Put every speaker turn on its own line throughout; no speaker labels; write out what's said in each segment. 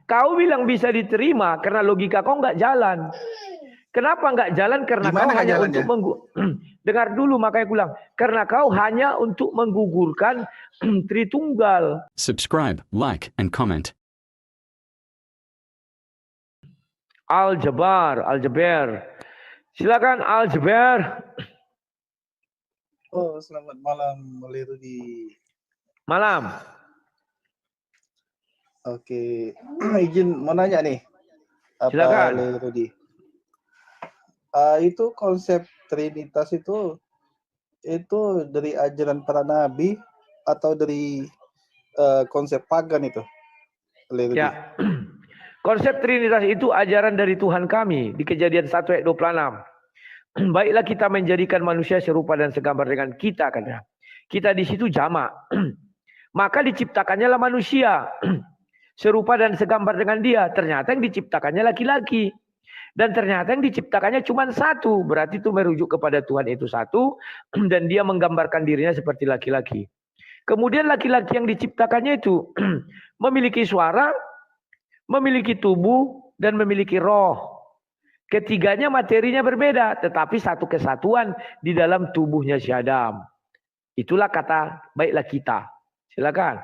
Kau bilang bisa diterima karena logika kau nggak jalan. Kenapa nggak jalan? Karena kau hanya untuk dengar dulu, makanya aku bilang karena kau hanya untuk menggugurkan Tritunggal.
Subscribe, like, and comment.
Al-Jabar. Silakan Al-Jabar.
Oh, selamat malam, Oleh Rudi.
Malam.
Oke, izin mau nanya nih.
Silakan.
Oleh Rudi. Itu konsep Trinitas itu dari ajaran para nabi atau dari konsep pagan itu? Oleh Rudi.
Ya. Konsep Trinitas itu ajaran dari Tuhan kami di Kejadian 1 ayat 26. Baiklah kita menjadikan manusia serupa dan segambar dengan kita, katanya. Kita di situ jamak. Maka diciptakannya lah manusia serupa dan segambar dengan dia. Ternyata yang diciptakannya laki-laki. Dan ternyata yang diciptakannya cuma satu. Berarti itu merujuk kepada Tuhan itu satu. Dan dia menggambarkan dirinya seperti laki-laki. Kemudian laki-laki yang diciptakannya itu memiliki suara, memiliki tubuh, dan memiliki roh. Ketiganya materinya berbeda, tetapi satu kesatuan di dalam tubuhnya si Adam. Itulah kata baiklah kita. Silakan.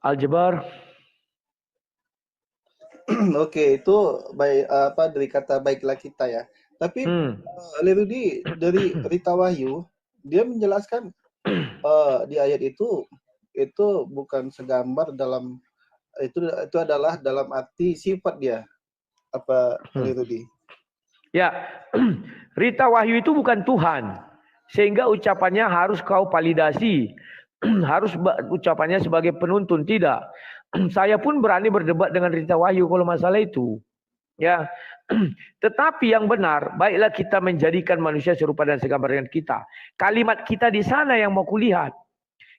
Al-Jabar.
Oke, itu baik dari kata baiklah kita ya. Tapi Lerudi dari Rita Wahyu dia menjelaskan di ayat itu bukan segambar dalam itu adalah dalam arti sifat dia. Apa Lerudi?
Ya, Rita Wahyu itu bukan Tuhan. Sehingga ucapannya harus kau validasi. Harus ucapannya sebagai penuntun. Tidak. Saya pun berani berdebat dengan Rita Wahyu kalau masalah itu. Ya, tetapi yang benar, baiklah kita menjadikan manusia serupa dan segambar dengan kita. Kalimat kita di sana yang mau kulihat.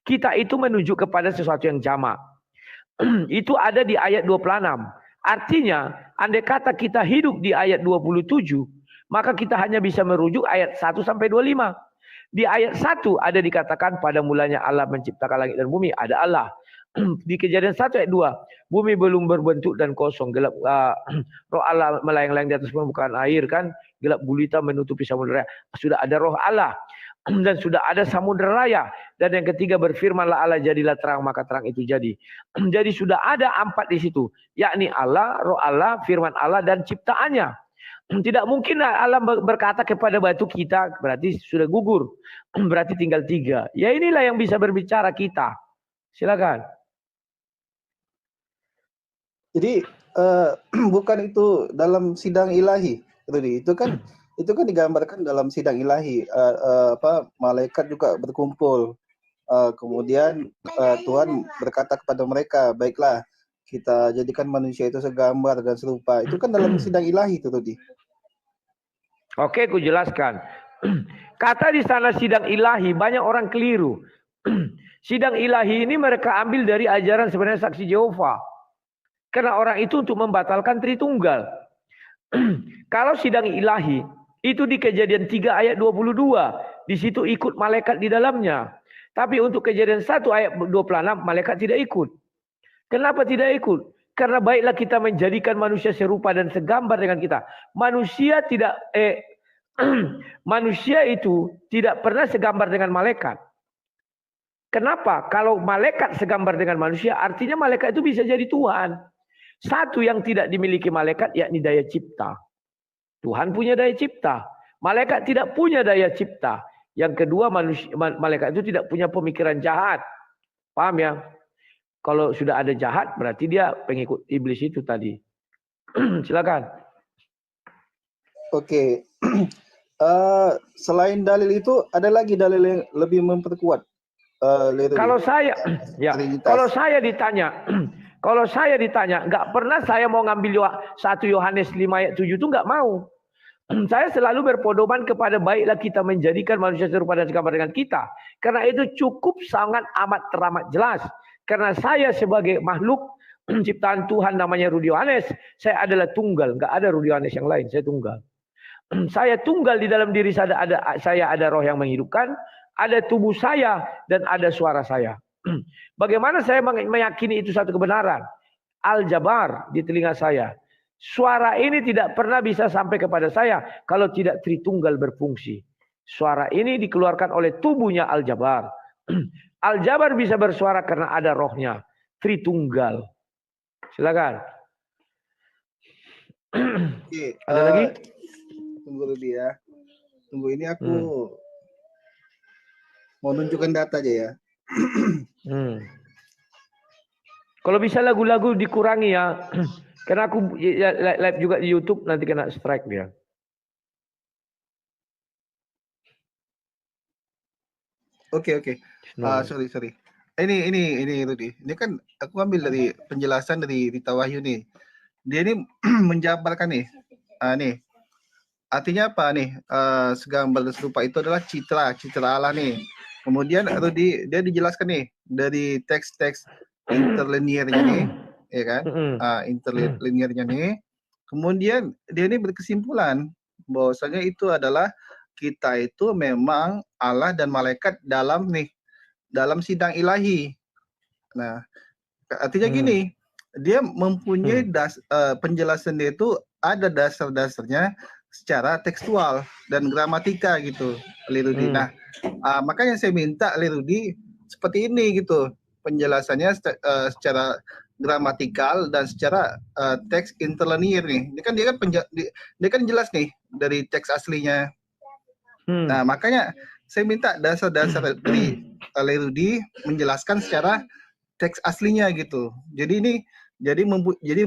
Kita itu menunjuk kepada sesuatu yang jamak. Itu ada di ayat 26. Artinya, andai kata kita hidup di ayat 27, maka kita hanya bisa merujuk ayat 1 sampai 25. Di ayat 1 ada dikatakan pada mulanya Allah menciptakan langit dan bumi, ada Allah. Di Kejadian 1 ayat 2, bumi belum berbentuk dan kosong, gelap roh Allah melayang-layang di atas permukaan air kan, gelap gulita menutupi samudera. Sudah ada roh Allah. Dan sudah ada samudera raya. Dan yang ketiga berfirmanlah Allah jadilah terang, maka terang itu jadi. Jadi sudah ada 4 di situ. Yakni Allah, roh Allah, firman Allah, dan ciptaannya. Tidak mungkin Allah berkata kepada batu kita, berarti sudah gugur. Berarti tinggal 3. Ya inilah yang bisa berbicara kita. Silakan.
Jadi bukan itu dalam sidang ilahi, Rudi. Itu kan digambarkan dalam sidang ilahi, malaikat juga berkumpul, kemudian Tuhan berkata kepada mereka, baiklah kita jadikan manusia itu segambar dan serupa. Itu kan dalam sidang ilahi itu, Rudi.
Oke, aku jelaskan. Kata di sana sidang ilahi, banyak orang keliru. Sidang ilahi ini mereka ambil dari ajaran sebenarnya saksi Yehova. Karena orang itu untuk membatalkan Tritunggal. Kalau sidang ilahi itu di Kejadian 3 ayat 22. Di situ ikut malaikat di dalamnya. Tapi untuk Kejadian 1 ayat 26 malaikat tidak ikut. Kenapa tidak ikut? Karena baiklah kita menjadikan manusia serupa dan segambar dengan kita. Manusia itu tidak pernah segambar dengan malaikat. Kenapa? Kalau malaikat segambar dengan manusia, artinya malaikat itu bisa jadi Tuhan. Satu yang tidak dimiliki malaikat yakni daya cipta. Tuhan punya daya cipta. Malaikat tidak punya daya cipta. Yang kedua, malaikat itu tidak punya pemikiran jahat. Paham ya? Kalau sudah ada jahat, berarti dia pengikut iblis itu tadi. Silakan.
Oke. Selain dalil itu, ada lagi dalil yang lebih memperkuat.
Kalau saya ditanya, nggak pernah saya mau ngambil 1 Yohanes 5 ayat 7 itu nggak mau. Saya selalu berpedoman kepada baiklah kita menjadikan manusia serupa dan segambar dengan kita. Karena itu cukup sangat amat teramat jelas. Karena saya sebagai makhluk ciptaan Tuhan namanya Rudi Yohanes, saya adalah tunggal. Nggak ada Rudi Yohanes yang lain, saya tunggal. Saya tunggal di dalam diri saya ada roh yang menghidupkan, ada tubuh saya, dan ada suara saya. Bagaimana saya meyakini itu satu kebenaran? Al-Jabar di telinga saya. Suara ini tidak pernah bisa sampai kepada saya kalau tidak Tritunggal berfungsi. Suara ini dikeluarkan oleh tubuhnya Al-Jabar. Al-Jabar bisa bersuara karena ada rohnya. Tritunggal. Silakan.
Oke,
Ada lagi?
Tunggu dulu ya. Tunggu, ini aku mau nunjukkan data aja ya.
Kalau bisa lagu-lagu dikurangi ya. Karena aku live juga di YouTube, nanti kena strike dia.
Oke. Sorry. Ini Rudi. Ini kan aku ambil dari penjelasan dari Rita Wahyu nih. Dia ini menjabarkan nih. Nih. Artinya apa nih? Segambar dan serupa itu adalah citra Allah nih. Kemudian Rudi dia dijelaskan nih dari teks-teks interliniernya nih, ya kan? Interliniernya nih. Kemudian dia ini berkesimpulan bahwasanya itu adalah kita itu memang Allah dan malaikat dalam sidang ilahi. Nah, artinya gini, dia mempunyai penjelasan dia itu ada dasar-dasarnya secara tekstual dan gramatika gitu, Lirudi. Nah, makanya saya minta Lirudi seperti ini gitu, penjelasannya secara gramatikal dan secara teks interlinear nih. Dia kan jelas nih dari teks aslinya. Nah, makanya saya minta dasar-dasar dari Lirudi menjelaskan secara teks aslinya gitu. Jadi ini jadi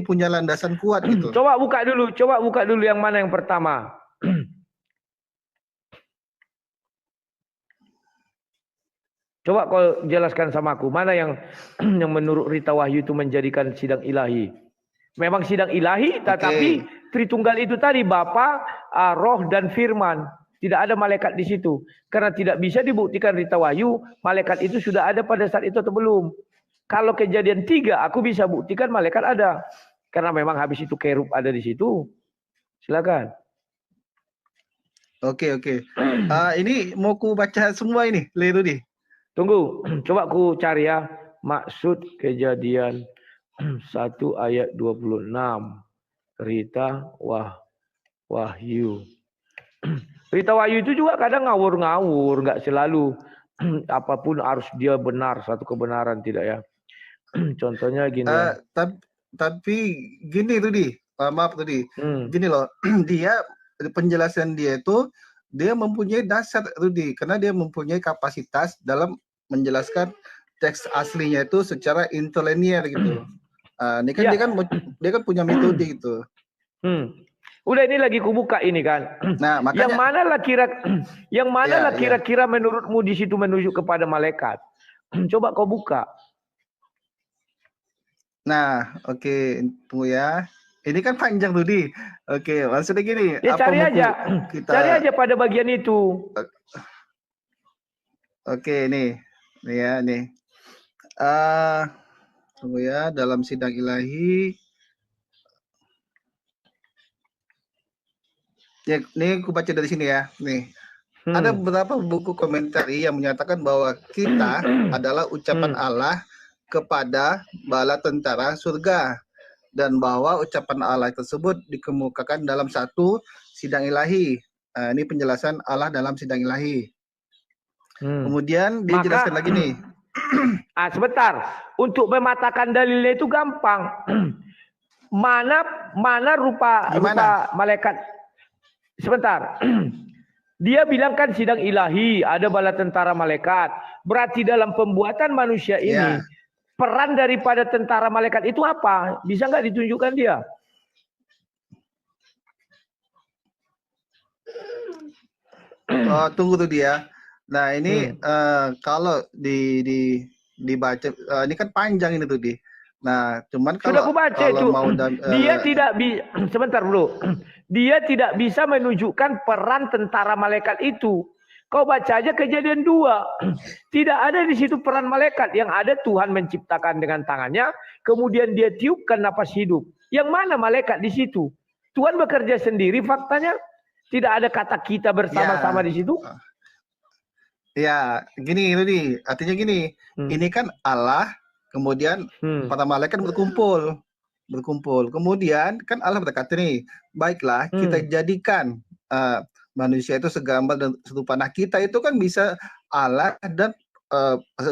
punya landasan kuat gitu.
Coba buka dulu yang mana yang pertama. Coba kau jelaskan sama aku, mana yang menurut Rita Wahyu itu menjadikan sidang ilahi. Memang sidang ilahi, tetapi Tritunggal itu tadi Bapa, Roh dan Firman. Tidak ada malaikat di situ. Karena tidak bisa dibuktikan Rita Wahyu, malaikat itu sudah ada pada saat itu atau belum. Kalau Kejadian 3, aku bisa buktikan malaikat ada. Karena memang habis itu kerub ada di situ. Silakan.
Oke. Ini mau ku baca semua ini, Lirudi.
Tunggu, coba ku cari ya. Maksud Kejadian 1 ayat 26. Rita Wahyu. Rita Wahyu itu juga kadang ngawur-ngawur, nggak selalu apapun harus dia benar, satu kebenaran, tidak ya. Contohnya gini ya.
Tapi gini Rudi, maaf Rudi, gini loh, dia penjelasan dia itu dia mempunyai dasar Rudi, karena dia mempunyai kapasitas dalam menjelaskan teks aslinya itu secara interlinear gitu. Ini kan dia kan punya metode gitu.
Udah ini lagi kubuka ini kan.
Nah, makanya
yang mana kira-kira menurutmu di situ menunjuk kepada malaikat? Coba kau buka.
Nah, oke, tunggu ya. Ini kan panjang Rudi. Oke, maksudnya gini.
Ya cari aja pada bagian itu.
Oke, nih ya, nih. Tunggu ya, dalam sidang ilahi. Ya, ini aku baca dari sini ya. Nih. Ada beberapa buku komentari yang menyatakan bahwa kita adalah ucapan Allah kepada bala tentara surga, dan bahwa ucapan Allah tersebut dikemukakan dalam satu sidang ilahi. Ini penjelasan Allah dalam sidang ilahi. Kemudian dia jelaskan lagi nih.
Sebentar, untuk mematahkan dalilnya itu gampang. Mana rupa malaikat? Sebentar. Dia bilang kan sidang ilahi, ada bala tentara malaikat. Berarti dalam pembuatan manusia ini, peran daripada tentara malaikat itu apa? Bisa nggak ditunjukkan dia?
Tunggu tuh dia. Nah ini kalau dibaca, ini kan panjang ini tuh di. Nah cuman kalau
mau dia tidak bisa. Sebentar bro. Dia tidak bisa menunjukkan peran tentara malaikat itu. Kau baca aja Kejadian 2. Tidak ada di situ peran malaikat. Yang ada Tuhan menciptakan dengan tangannya. Kemudian dia tiupkan napas hidup. Yang mana malaikat di situ? Tuhan bekerja sendiri faktanya. Tidak ada kata kita bersama-sama di situ.
Ya, gini Rudi. Artinya gini. Ini kan Allah. Kemudian para malaikat berkumpul. berkumpul. Kemudian kan Allah berkata nih, baiklah kita jadikan manusia itu segambar dan serupa. Nah kita itu kan bisa Allah dan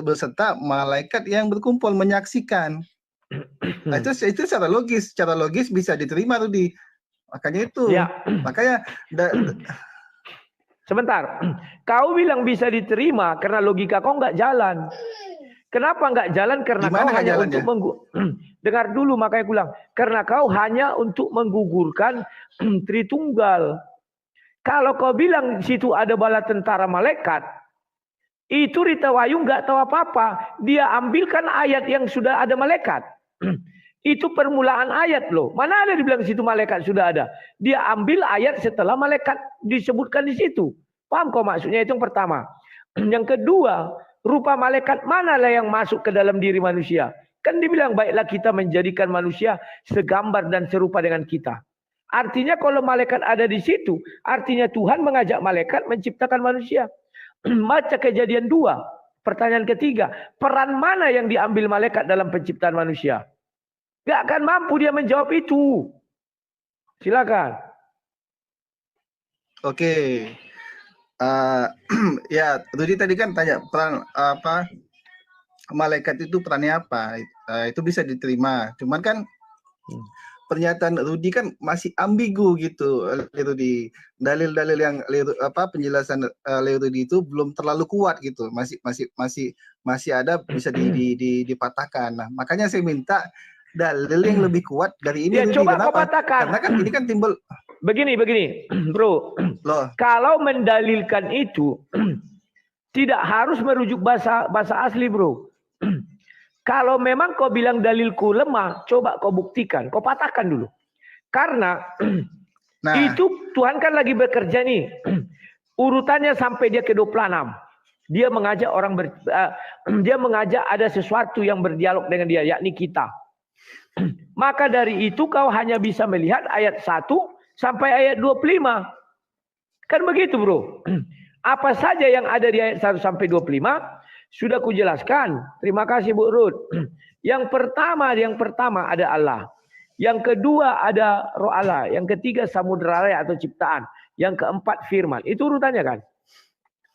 beserta malaikat yang berkumpul menyaksikan. Nah, itu secara logis bisa diterima tuh di. Makanya itu.
Ya.
Makanya
sebentar. Kau bilang bisa diterima karena logika kau nggak jalan. Kenapa nggak jalan? Karena
gimana
kau hanya
jalannya?
untuk dengar dulu, makanya aku bilang. Karena kau hanya untuk menggugurkan Tritunggal. Kalau kau bilang di situ ada bala tentara malaikat, itu Rita Wahyu nggak tahu apa-apa. Dia ambilkan ayat yang sudah ada malaikat. Itu permulaan ayat loh. Mana ada dibilang di situ malaikat sudah ada. Dia ambil ayat setelah malaikat disebutkan di situ. Paham kok maksudnya? Itu yang pertama. Yang kedua, rupa malaikat manalah yang masuk ke dalam diri manusia. Kan dibilang baiklah kita menjadikan manusia segambar dan serupa dengan kita. Artinya kalau malaikat ada di situ, artinya Tuhan mengajak malaikat menciptakan manusia. Baca Kejadian 2. Pertanyaan ketiga, peran mana yang diambil malaikat dalam penciptaan manusia? Gak akan mampu dia menjawab itu. Silakan.
Oke. Ya, Rudi tadi kan tanya peran apa malaikat itu perannya apa? Itu bisa diterima. Cuman kan pernyataan Rudi kan masih ambigu gitu, Rudi. Dalil-dalil yang penjelasan Rudi itu belum terlalu kuat gitu. Masih ada bisa dipatahkan. Nah, makanya saya minta dalil yang lebih kuat dari ini.
Ya, coba kau patahkan.
Karena kan ini kan timbul
begini, bro.
loh.
Kalau mendalilkan itu tidak harus merujuk bahasa asli, bro. Kalau memang kau bilang dalilku lemah, coba kau buktikan, kau patahkan dulu. Karena itu Tuhan kan lagi bekerja nih. Urutannya sampai dia ke 26. Dia mengajak dia mengajak ada sesuatu yang berdialog dengan dia, yakni kita. Maka dari itu kau hanya bisa melihat ayat 1 sampai ayat 25. Kan begitu, bro. Apa saja yang ada di ayat 1 sampai 25 sudah kujelaskan. Terima kasih Bu Ruth. Yang pertama ada Allah. Yang kedua ada Roh Allah. Yang ketiga samudera raya atau ciptaan. Yang keempat firman. Itu urutannya kan?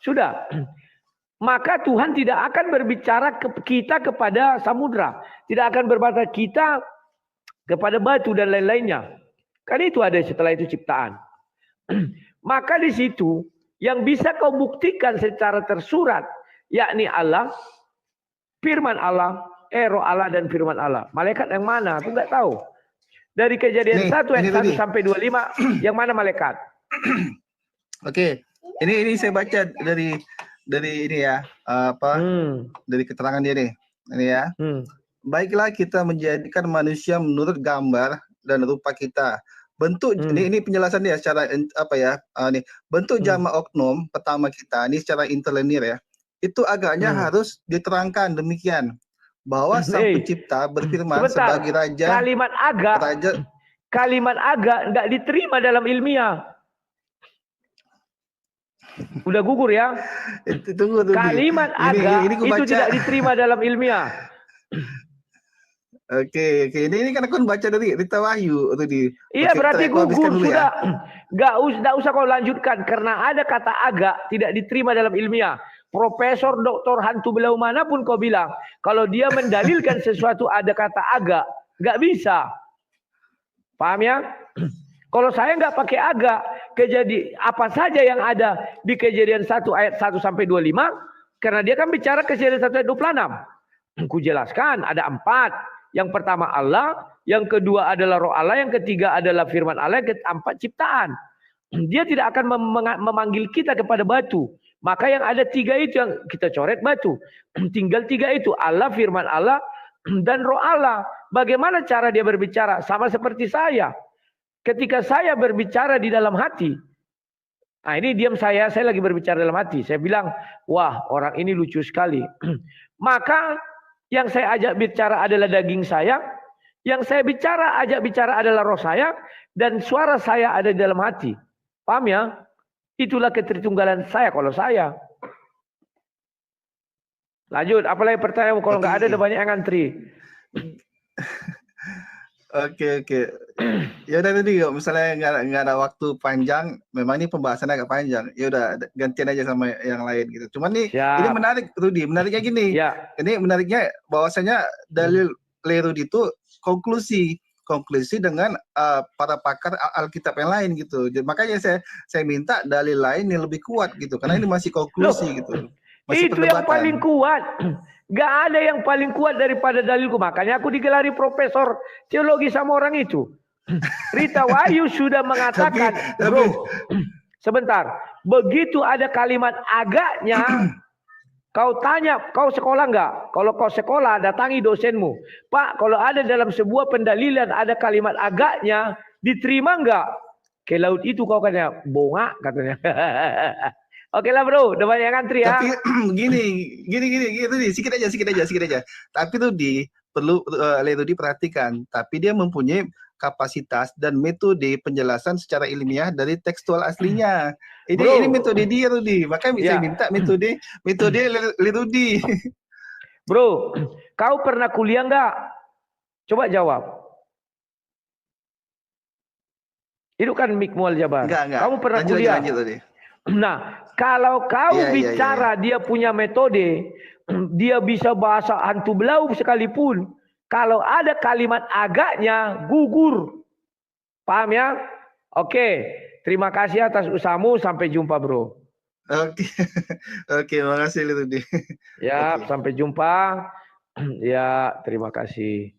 Sudah. Maka Tuhan tidak akan berbicara kita kepada samudra. Tidak akan berbicara kita kepada batu dan lain-lainnya. Kan itu ada setelah itu ciptaan. Maka di situ yang bisa kau buktikan secara tersurat, yakni Allah, firman Allah, Roh Allah dan firman Allah. Malaikat yang mana? Aku nggak tahu. Dari Kejadian 1 ayat 1 sampai 25, yang mana malaikat?
Oke. Ini saya baca dari ini ya, dari keterangan dia nih. Ini ya. Baiklah kita menjadikan manusia menurut gambar dan rupa kita. Bentuk ini penjelasan dia secara nih. Bentuk jamak oknum pertama kita ini secara interlinear ya. Itu agaknya harus diterangkan demikian bahwa Sang Pencipta berfirman sebagai raja.
Kalimat agak enggak diterima dalam ilmiah. Udah gugur ya.
Tunggu.
Kalimat agak itu tidak diterima dalam ilmiah.
Oke. Ini kan aku baca dari Rita Wahyu tadi.
Iya, berarti gugur sudah. Enggak usah kau lanjutkan karena ada kata agak tidak diterima dalam ilmiah. Profesor, doktor, hantu belau manapun kau bilang, kalau dia mendalilkan sesuatu ada kata agak, enggak bisa. Paham ya? Kalau saya nggak pakai agak, apa saja yang ada di Kejadian 1 ayat 1 sampai 25, karena dia kan bicara Kejadian 1 ayat 26. Ku jelaskan ada 4. Yang pertama Allah, yang kedua adalah Roh Allah, yang ketiga adalah firman Allah, yang keempat ciptaan. Dia tidak akan memanggil kita kepada batu. Maka yang ada 3 itu yang kita coret batu. Tinggal 3 itu, Allah, firman Allah, dan Roh Allah. Bagaimana cara dia berbicara? Sama seperti saya. Ketika saya berbicara di dalam hati, nah ini diam saya lagi berbicara dalam hati. Saya bilang, wah orang ini lucu sekali. Maka yang saya ajak bicara adalah daging saya. Yang saya ajak bicara adalah roh saya. Dan suara saya ada di dalam hati. Paham ya? Itulah ketritunggalan saya kalau saya. Lanjut, apalagi pertanyaan kalau nggak ada banyak yang ngantri.
Oke, oke. Ya udah tadi kalau misalnya nggak ada waktu panjang, memang ini pembahasannya agak panjang. Ya udah gantian aja sama yang lain gitu. Cuman nih ini
Siap.
menarik Rudi, menariknya gini.
Ya.
Ini menariknya bahwasanya dalil Le Rudi itu konklusi dengan para pakar Alkitab yang lain gitu. Jadi, makanya saya minta dalil lain yang lebih kuat gitu. Karena ini masih konklusi gitu. Masih
Itu yang paling
perdebatan.
kuat. Gak ada yang paling kuat daripada dalilku. Makanya aku digelari profesor teologi sama orang itu. Rita Wahyu sudah mengatakan, bro, sebentar. Begitu ada kalimat agaknya, kau tanya, kau sekolah nggak? Kalau kau sekolah, datangi dosenmu. Pak, kalau ada dalam sebuah pendalilan ada kalimat agaknya, diterima nggak? Ke laut itu kau katanya, bonga katanya. Oke lah bro, udah banyak ngantri ya.
Tapi gini, sedikit aja. Tapi tuh perlu Le Rudi perhatikan. Tapi dia mempunyai kapasitas dan metode penjelasan secara ilmiah dari tekstual aslinya. Ini metode dia Rudi. Makanya saya minta metode Le Rudi.
Bro, kau pernah kuliah nggak? Coba jawab. Itu kan Mikmual Jabar.
Enggak.
Kamu pernah kuliah?
Lanjut tadi.
Nah, kalau kau bicara dia punya metode, dia bisa bahasa hantu belau sekalipun. Kalau ada kalimat agaknya, gugur. Paham ya? Oke, terima kasih atas usahamu. Sampai jumpa bro.
Oke, makasih Rudi.
Ya, sampai jumpa. Ya, terima kasih.